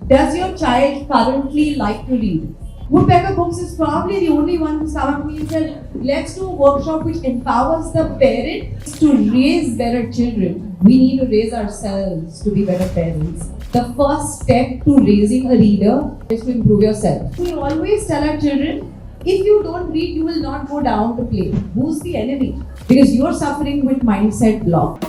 Does your child currently like to read? Woodpecker Books is probably the only one who's come up to me and said, let's do a workshop which empowers the parents to raise better children. We need to raise ourselves to be better parents. The first step to raising a reader is to improve yourself. We always tell our children, if you don't read, you will not go down to play. Who's the enemy? Because you're suffering with mindset block.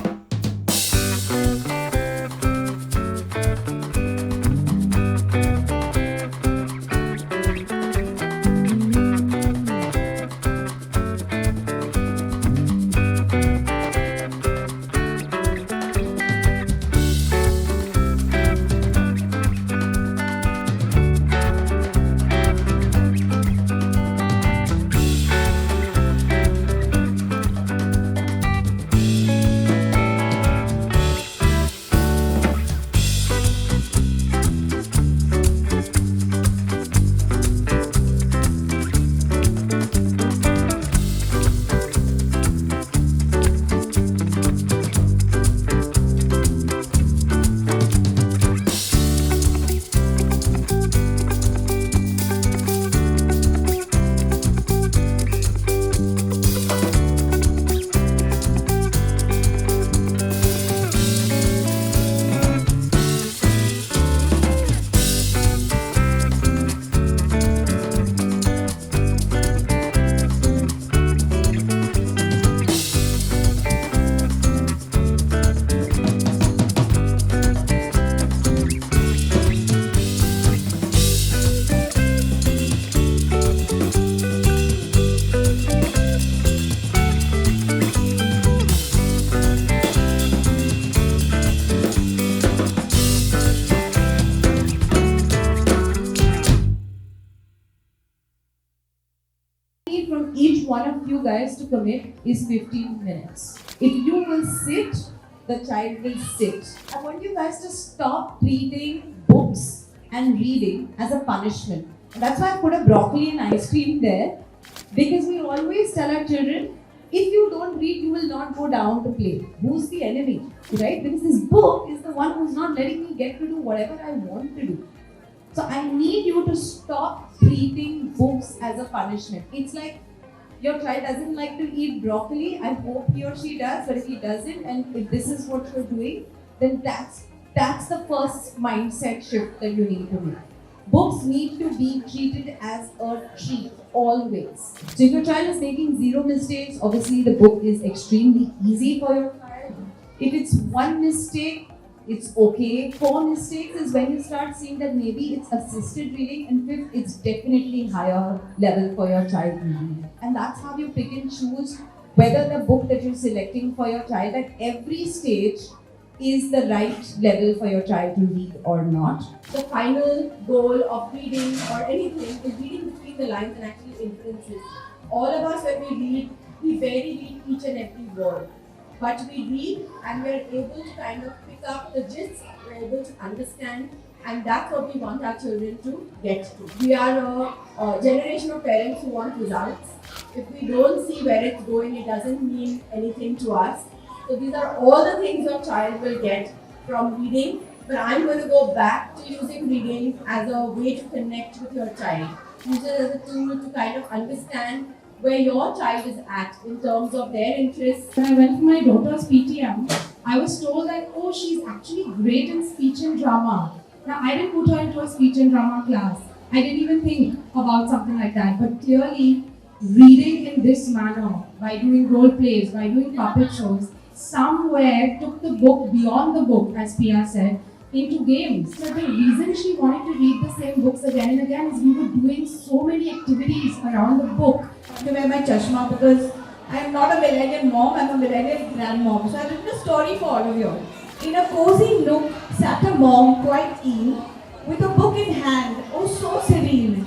From each one of you guys to commit is 15 minutes. If you will sit, the child will sit. I want you guys to stop treating books and reading as a punishment. And that's why I put a broccoli and ice cream there, because we always tell our children, if you don't read, you will not go down to play. Who's the enemy? Right? Because this book is the one who's not letting me get to do whatever I want to do. So I need you to stop treating books as a punishment. It's like your child doesn't like to eat broccoli. I hope he or she does, but if he doesn't, and if this is what you're doing, then that's the first mindset shift that you need to make. Books need to be treated as a treat, always. So if your child is making 0 mistakes, obviously the book is extremely easy for your child. If it's 1 mistake, it's okay. 4 mistakes is when you start seeing that maybe it's assisted reading, and 5th, it's definitely higher level for your child to read. And that's how you pick and choose whether the book that you're selecting for your child at every stage is the right level for your child to read or not. The final goal of reading or anything is reading between the lines and actually inferences. All of us, when we read, we barely read each and every word. But we read and we're able to kind of pick up the gist, we're able to understand, and that's what we want our children to get to. We are a generation of parents who want results. If we don't see where it's going, it doesn't mean anything to us. So these are all the things your child will get from reading, but I'm going to go back to using reading as a way to connect with your child. Use it as a tool to kind of understand where your child is at in terms of their interests. When I went for my daughter's PTM, I was told that, oh, she's actually great in speech and drama. Now, I didn't put her into a speech and drama class. I didn't even think about something like that. But clearly, reading in this manner, by doing role plays, by doing puppet shows, somewhere took the book beyond the book, as Pia said, into games. So the reason she wanted to read the same books again and again is we were doing so many activities around the book. To wear my chashma because I am not a millennial mom, I am a millennial grandmom. So I have written a story for all of you. In a cozy nook sat a mom quite keen, with a book in hand, oh so serene.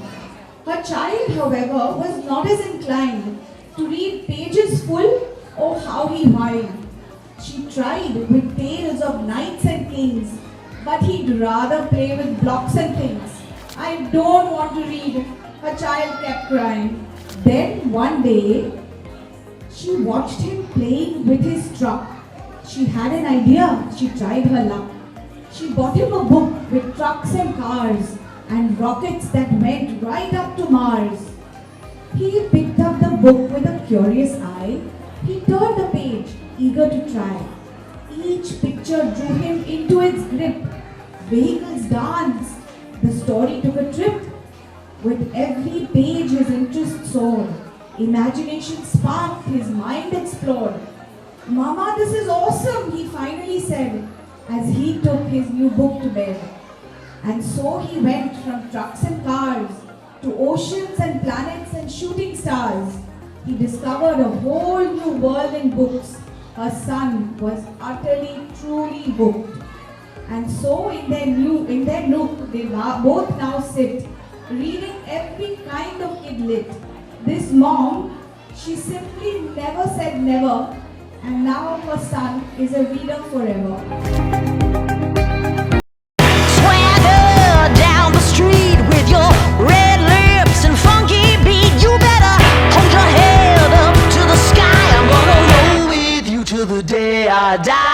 Her child, however, was not as inclined to read pages full, oh how he whined. She tried with tales of knights and kings, but he'd rather play with blocks and things. I don't want to read, her child kept crying. Then one day, she watched him playing with his truck. She had an idea, she tried her luck. She bought him a book with trucks and cars and rockets that went right up to Mars. He picked up the book with a curious eye. He turned the page, eager to try. Each picture drew him into its grip. Vehicles danced. The story took a trip. With every page his interest soared. Imagination sparked, his mind explored. Mama, this is awesome, he finally said as he took his new book to bed. And so he went from trucks and cars to oceans and planets and shooting stars. He discovered a whole new world in books. Her son was utterly, truly hooked. And so in their nook, they both now sit, reading every kind of kid lit. This mom, she simply never said never, and now her son is a reader forever. Swagger down the street with your red lips and funky beat. You better hold your head up to the sky. I'm gonna roll with you till the day I die.